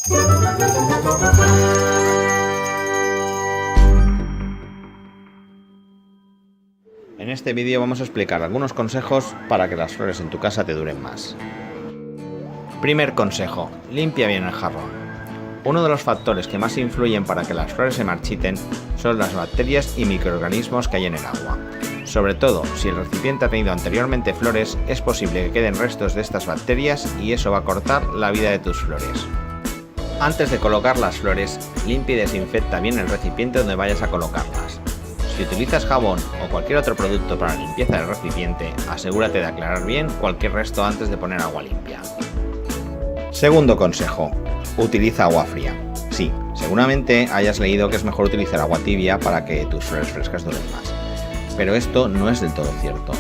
En este vídeo vamos a explicar algunos consejos para que las flores en tu casa te duren más. Primer consejo: limpia bien el jarrón. Uno de los factores que más influyen para que las flores se marchiten son las bacterias y microorganismos que hay en el agua. Sobre todo, si el recipiente ha tenido anteriormente flores, es posible que queden restos de estas bacterias y eso va a cortar la vida de tus flores. Antes de colocar las flores, limpia y desinfecta bien el recipiente donde vayas a colocarlas. Si utilizas jabón o cualquier otro producto para la limpieza del recipiente, asegúrate de aclarar bien cualquier resto antes de poner agua limpia. Segundo consejo: utiliza agua fría. Sí, seguramente hayas leído que es mejor utilizar agua tibia para que tus flores frescas duren más. Pero esto no es del todo cierto.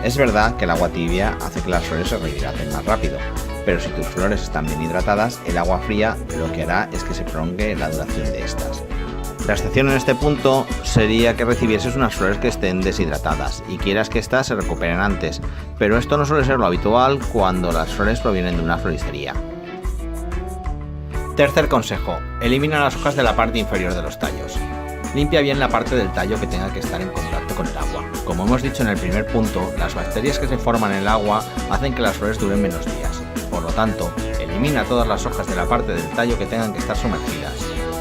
Es verdad que el agua tibia hace que las flores se rehidraten más rápido, pero si tus flores están bien hidratadas, el agua fría lo que hará es que se prolongue la duración de estas. La excepción en este punto sería que recibieses unas flores que estén deshidratadas y quieras que éstas se recuperen antes, pero esto no suele ser lo habitual cuando las flores provienen de una floristería. Tercer consejo: elimina las hojas de la parte inferior de los tallos. Limpia bien la parte del tallo que tenga que estar en contacto con el agua. Como hemos dicho en el primer punto, las bacterias que se forman en el agua hacen que las flores duren menos días. Por lo tanto, elimina todas las hojas de la parte del tallo que tengan que estar sumergidas.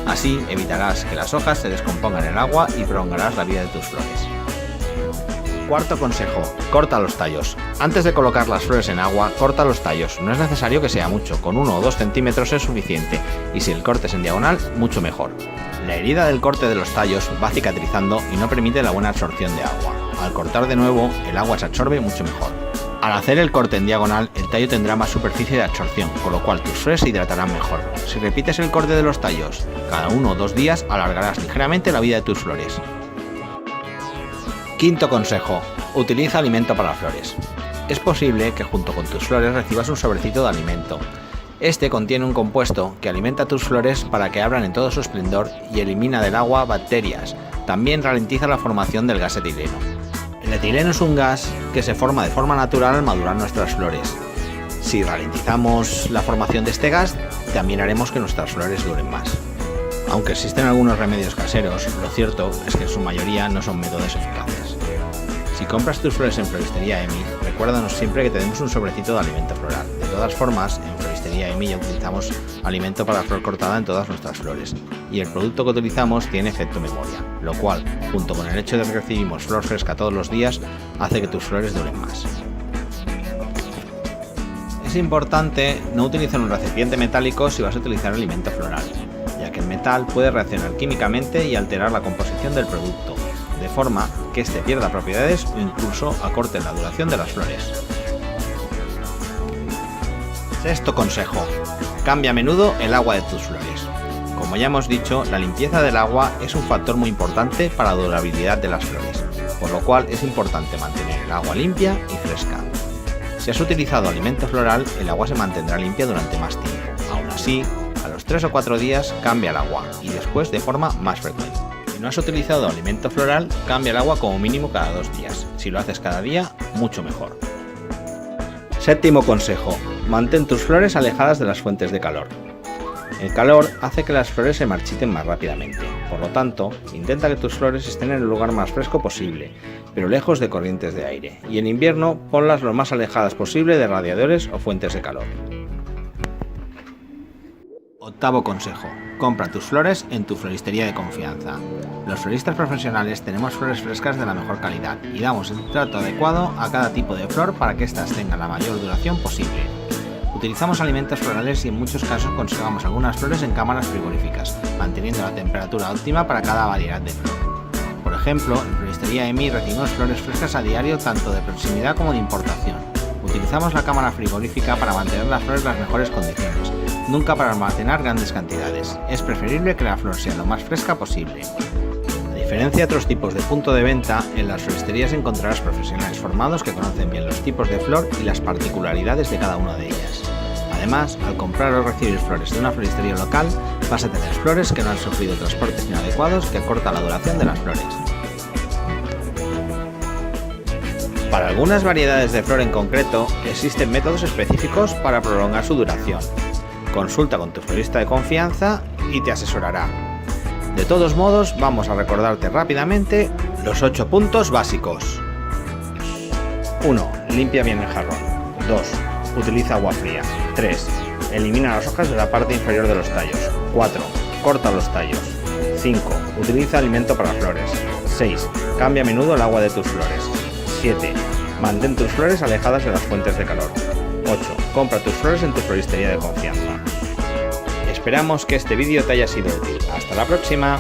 Así evitarás que las hojas se descompongan en el agua y prolongarás la vida de tus flores. Cuarto consejo: corta los tallos. Antes de colocar las flores en agua, corta los tallos. No es necesario que sea mucho, con 1 o 2 centímetros es suficiente, y si el corte es en diagonal, mucho mejor. La herida del corte de los tallos va cicatrizando y no permite la buena absorción de agua. Al cortar de nuevo, el agua se absorbe mucho mejor. Al hacer el corte en diagonal, el tallo tendrá más superficie de absorción, con lo cual tus flores se hidratarán mejor. Si repites el corte de los tallos cada 1 o 2 días, alargarás ligeramente la vida de tus flores. Quinto consejo: utiliza alimento para flores. Es posible que junto con tus flores recibas un sobrecito de alimento. Este contiene un compuesto que alimenta a tus flores para que abran en todo su esplendor y elimina del agua bacterias. También ralentiza la formación del gas etileno. El etileno es un gas que se forma de forma natural al madurar nuestras flores. Si ralentizamos la formación de este gas, también haremos que nuestras flores duren más. Aunque existen algunos remedios caseros, lo cierto es que en su mayoría no son métodos eficaces. Si compras tus flores en Floristería EMI, recuérdanos siempre que tenemos un sobrecito de alimento floral. De todas formas, en Floristería EMI ya utilizamos alimento para flor cortada en todas nuestras flores, y el producto que utilizamos tiene efecto memoria, lo cual, junto con el hecho de que recibimos flor fresca todos los días, hace que tus flores duren más. Es importante no utilizar un recipiente metálico si vas a utilizar alimento floral, ya que el metal puede reaccionar químicamente y alterar la composición del producto, de forma que éste pierda propiedades o incluso acorte la duración de las flores. Sexto consejo: cambia a menudo el agua de tus flores. Como ya hemos dicho, la limpieza del agua es un factor muy importante para la durabilidad de las flores, por lo cual es importante mantener el agua limpia y fresca. Si has utilizado alimento floral, el agua se mantendrá limpia durante más tiempo. Aún así, a los 3 o 4 días cambia el agua y después de forma más frecuente. Si no has utilizado alimento floral, cambia el agua como mínimo cada 2 días. Si lo haces cada día, mucho mejor. Séptimo consejo: mantén tus flores alejadas de las fuentes de calor. El calor hace que las flores se marchiten más rápidamente. Por lo tanto, intenta que tus flores estén en el lugar más fresco posible, pero lejos de corrientes de aire. Y en invierno, ponlas lo más alejadas posible de radiadores o fuentes de calor. Octavo consejo: compra tus flores en tu floristería de confianza. Los floristas profesionales tenemos flores frescas de la mejor calidad y damos el trato adecuado a cada tipo de flor para que éstas tengan la mayor duración posible. Utilizamos alimentos florales y en muchos casos conservamos algunas flores en cámaras frigoríficas, manteniendo la temperatura óptima para cada variedad de flor. Por ejemplo, en Floristería EMI recibimos flores frescas a diario tanto de proximidad como de importación. Utilizamos la cámara frigorífica para mantener las flores en las mejores condiciones, nunca para almacenar grandes cantidades. Es preferible que la flor sea lo más fresca posible. A diferencia de otros tipos de punto de venta, en las floristerías encontrarás profesionales formados que conocen bien los tipos de flor y las particularidades de cada una de ellas. Además, al comprar o recibir flores de una floristería local, vas a tener flores que no han sufrido transportes inadecuados que acortan la duración de las flores. Para algunas variedades de flor en concreto, existen métodos específicos para prolongar su duración. Consulta con tu florista de confianza y te asesorará. De todos modos, vamos a recordarte rápidamente los 8 puntos básicos. 1. Limpia bien el jarrón. 2. Utiliza agua fría. 3. Elimina las hojas de la parte inferior de los tallos. 4. Corta los tallos. 5. Utiliza alimento para flores. 6. Cambia a menudo el agua de tus flores. 7. Mantén tus flores alejadas de las fuentes de calor. 8. Compra tus flores en tu floristería de confianza. Esperamos que este vídeo te haya sido útil. ¡Hasta la próxima!